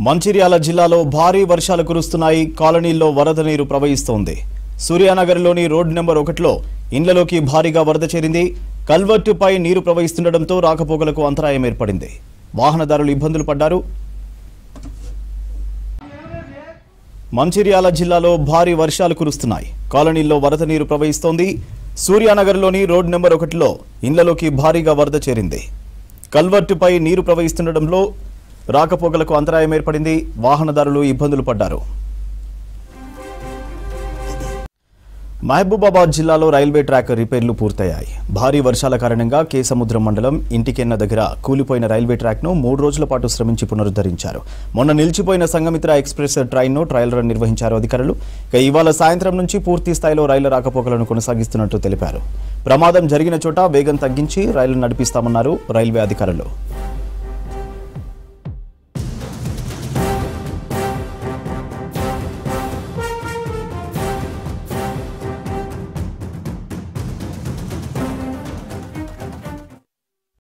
మంచిర్యాల జిల్లాలో భారీ వర్షాలు కురుస్తున్నాయి. కాలనీల్లో వరద నీరు ప్రవహిస్తోంది. సూర్యానగర్లోని రోడ్ నెంబర్ 1లో ఇండ్లలోకి భారీగా వరద చేరింది. కల్వర్టుపై నీరు ప్రవహిస్తుండటంతో రాకపోకలకు అంతరాయం ఏర్పడింది. వాహనదారులు ఇబ్బందులు పడ్డారు. మంచిర్యాల జిల్లాలో భారీ వర్షాలు కురుస్తున్నాయి. కాలనీల్లో వరద నీరు ప్రవహిస్తోంది. సూర్యానగర్లోని రోడ్ నెంబర్ 1లో ఇండ్లలోకి భారీగా వరద చేరింది. కల్వర్టుపై నీరు ప్రవహిస్తుండటంలో రాకపోకలకు అంతరాయం ఏర్పడింది. వాహనదారులు ఇబ్బందులు పడ్డారు. మహబూబాబాద్ జిల్లాలో రైల్వే ట్రాక్ రిపేర్లు పూర్తయ్యాయి. భారీ వర్షాల కారణంగా కేసముద్రం మండలం ఇంటికెన్న దగ్గర కూలిపోయిన రైల్వే ట్రాక్ను 3 రోజుల పాటు శ్రమించి పునరుద్ధరించారు. మొన్న నిలిచిపోయిన సంగమిత్ర ఎక్స్ప్రెస్ ట్రైన్ను ట్రయల్ రన్ నిర్వహించారు అధికారులు. ఇవాళ సాయంత్రం నుంచి పూర్తి స్థాయిలో రైళ్ల రాకపోకలను కొనసాగిస్తున్నట్టు తెలిపారు. ప్రమాదం జరిగిన చోట వేగం తగ్గించి రైళ్లు నడిపిస్తామన్నారు రైల్వే అధికారులు.